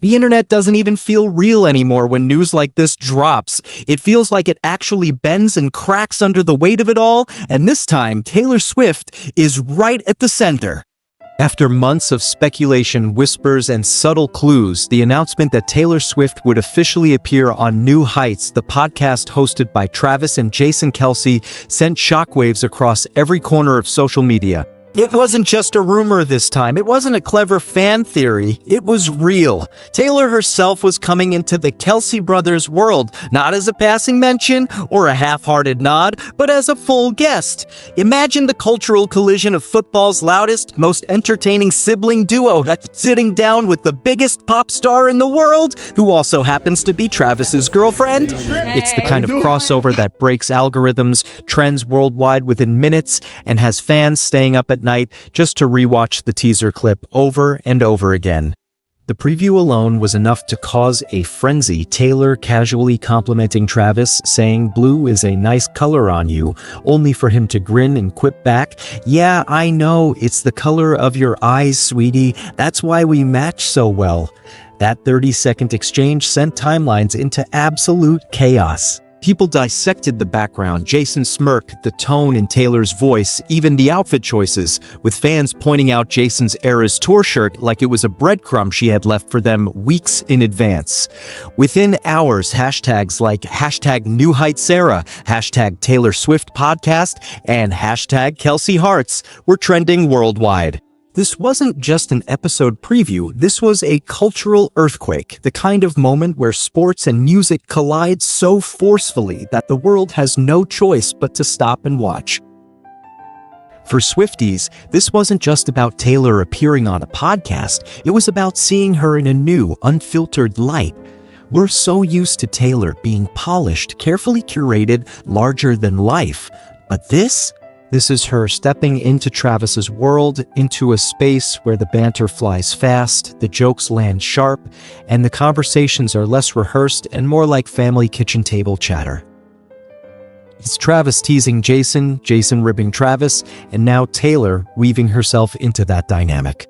The internet doesn't even feel real anymore when news like this drops. It feels like it actually bends and cracks under the weight of it all, and this time, Taylor Swift is right at the center. After months of speculation, whispers, and subtle clues, the announcement that Taylor Swift would officially appear on New Heights, the podcast hosted by Travis and Jason Kelce, sent shockwaves across every corner of social media. It wasn't just a rumor this time. It wasn't a clever fan theory. It was real. Taylor herself was coming into the Kelce brothers' world, not as a passing mention or a half-hearted nod, but as a full guest. Imagine the cultural collision of football's loudest, most entertaining sibling duo that's sitting down with the biggest pop star in the world, who also happens to be Travis's girlfriend. It's the kind of crossover that breaks algorithms, trends worldwide within minutes, and has fans staying up at night just to rewatch the teaser clip over and over again. The preview alone was enough to cause a frenzy. Taylor casually complimenting Travis, saying blue is a nice color on you, only for him to grin and quip back, "Yeah, I know, it's the color of your eyes, sweetie. That's why we match so well." That 30-second exchange sent timelines into absolute chaos. People dissected the background, Jason's smirk, the tone in Taylor's voice, even the outfit choices, with fans pointing out Jason's Eras tour shirt like it was a breadcrumb she had left for them weeks in advance. Within hours, hashtags like #NewHeightsEra, #Taylor Swift Podcast, and #Kelce Hearts were trending worldwide. This wasn't just an episode preview, this was a cultural earthquake, the kind of moment where sports and music collide so forcefully that the world has no choice but to stop and watch. For Swifties, this wasn't just about Taylor appearing on a podcast, it was about seeing her in a new, unfiltered light. We're so used to Taylor being polished, carefully curated, larger than life. But this is her stepping into Travis's world, into a space where the banter flies fast, the jokes land sharp, and the conversations are less rehearsed and more like family kitchen table chatter. It's Travis teasing Jason, Jason ribbing Travis, and now Taylor weaving herself into that dynamic.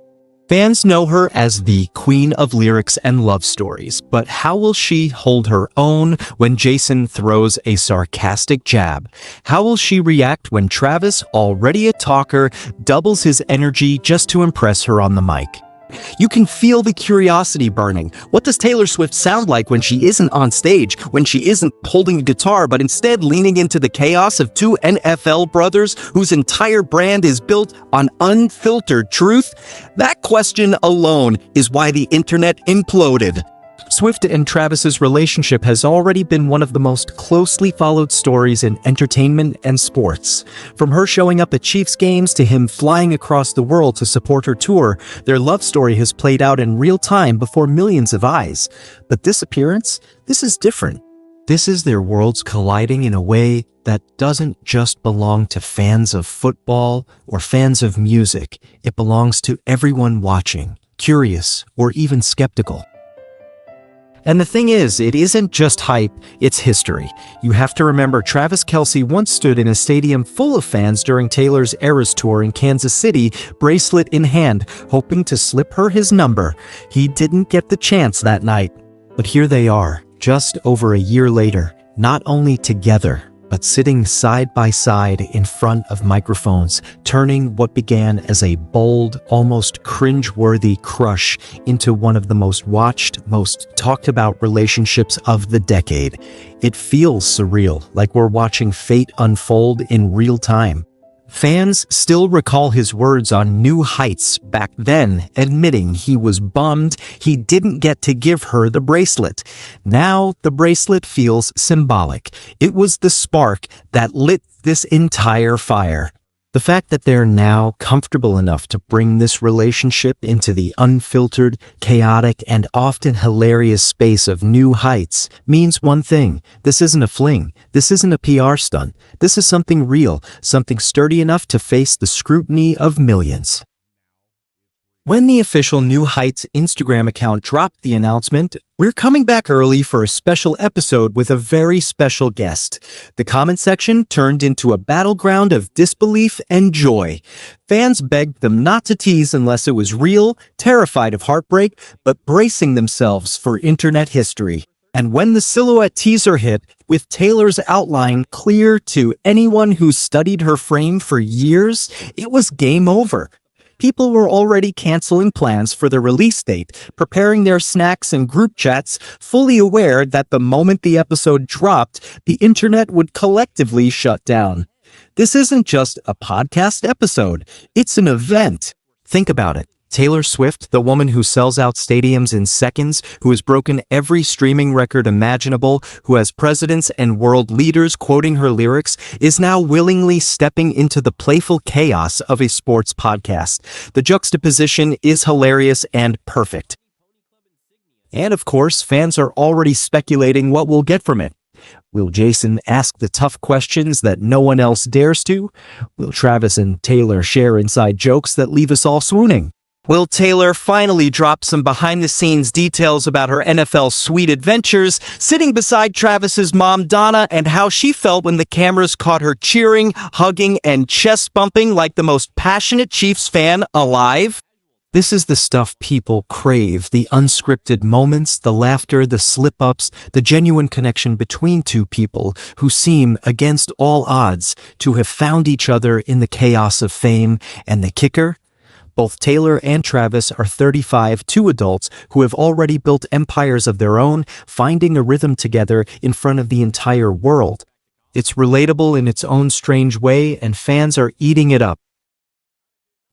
Fans know her as the queen of lyrics and love stories, but how will she hold her own when Jason throws a sarcastic jab? How will she react when Travis, already a talker, doubles his energy just to impress her on the mic? You can feel the curiosity burning. What does Taylor Swift sound like when she isn't on stage, when she isn't holding a guitar, but instead leaning into the chaos of two NFL brothers whose entire brand is built on unfiltered truth? That question alone is why the internet imploded. Swift and Travis's relationship has already been one of the most closely followed stories in entertainment and sports. From her showing up at Chiefs games to him flying across the world to support her tour, their love story has played out in real time before millions of eyes. But this appearance, this is different. This is their worlds colliding in a way that doesn't just belong to fans of football or fans of music. It belongs to everyone watching, curious, or even skeptical. And the thing is, it isn't just hype, it's history. You have to remember Travis Kelce once stood in a stadium full of fans during Taylor's Eras tour in Kansas City, bracelet in hand, hoping to slip her his number. He didn't get the chance that night. But here they are, just over a year later, not only together, but sitting side by side in front of microphones, turning what began as a bold, almost cringe-worthy crush into one of the most watched, most talked about relationships of the decade. It feels surreal, like we're watching fate unfold in real time. Fans still recall his words on New Heights back then, admitting he was bummed he didn't get to give her the bracelet. Now the bracelet feels symbolic. It was the spark that lit this entire fire. The fact that they're now comfortable enough to bring this relationship into the unfiltered, chaotic, and often hilarious space of New Heights means one thing. This isn't a fling. This isn't a PR stunt. This is something real, something sturdy enough to face the scrutiny of millions. When the official New Heights Instagram account dropped the announcement, we're coming back early for a special episode with a very special guest. The comment section turned into a battleground of disbelief and joy. Fans begged them not to tease unless it was real, terrified of heartbreak, but bracing themselves for internet history. And when the silhouette teaser hit, with Taylor's outline clear to anyone who studied her frame for years, it was game over. People were already canceling plans for the release date, preparing their snacks and group chats, fully aware that the moment the episode dropped, the internet would collectively shut down. This isn't just a podcast episode, it's an event. Think about it. Taylor Swift, the woman who sells out stadiums in seconds, who has broken every streaming record imaginable, who has presidents and world leaders quoting her lyrics, is now willingly stepping into the playful chaos of a sports podcast. The juxtaposition is hilarious and perfect. And of course, fans are already speculating what we'll get from it. Will Jason ask the tough questions that no one else dares to? Will Travis and Taylor share inside jokes that leave us all swooning? Will Taylor finally drop some behind-the-scenes details about her NFL suite adventures, sitting beside Travis's mom Donna, and how she felt when the cameras caught her cheering, hugging, and chest-bumping like the most passionate Chiefs fan alive? This is the stuff people crave, the unscripted moments, the laughter, the slip-ups, the genuine connection between two people who seem, against all odds, to have found each other in the chaos of fame. And the kicker? Both Taylor and Travis are 35, two adults who have already built empires of their own, finding a rhythm together in front of the entire world. It's relatable in its own strange way, and fans are eating it up.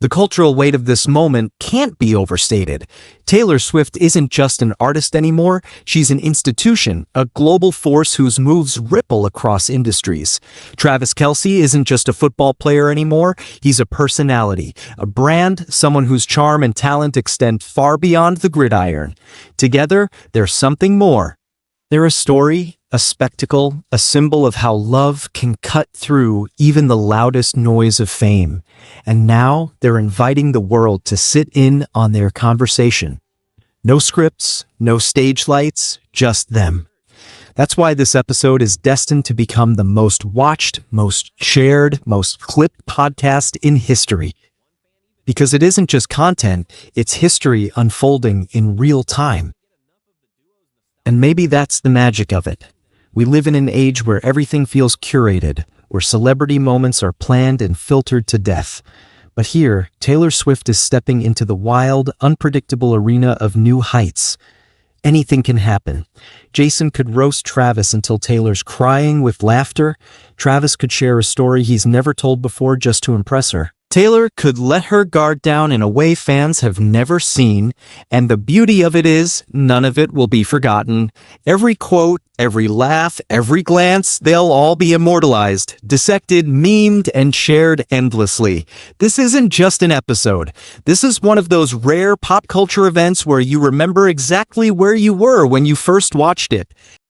The cultural weight of this moment can't be overstated. Taylor Swift isn't just an artist anymore, she's an institution, a global force whose moves ripple across industries. Travis Kelce isn't just a football player anymore, he's a personality, a brand, someone whose charm and talent extend far beyond the gridiron. Together, they're something more. They're a story, a spectacle, a symbol of how love can cut through even the loudest noise of fame. And now they're inviting the world to sit in on their conversation. No scripts, no stage lights, just them. That's why this episode is destined to become the most watched, most shared, most clipped podcast in history. Because it isn't just content, it's history unfolding in real time. And maybe that's the magic of it. We live in an age where everything feels curated, where celebrity moments are planned and filtered to death. But here, Taylor Swift is stepping into the wild, unpredictable arena of new heights. Anything can happen. Jason could roast Travis until Taylor's crying with laughter. Travis could share a story he's never told before just to impress her. Taylor could let her guard down in a way fans have never seen, and the beauty of it is, none of it will be forgotten. Every quote, every laugh, every glance, they'll all be immortalized, dissected, memed, and shared endlessly. This isn't just an episode. This is one of those rare pop culture events where you remember exactly where you were when you first watched it.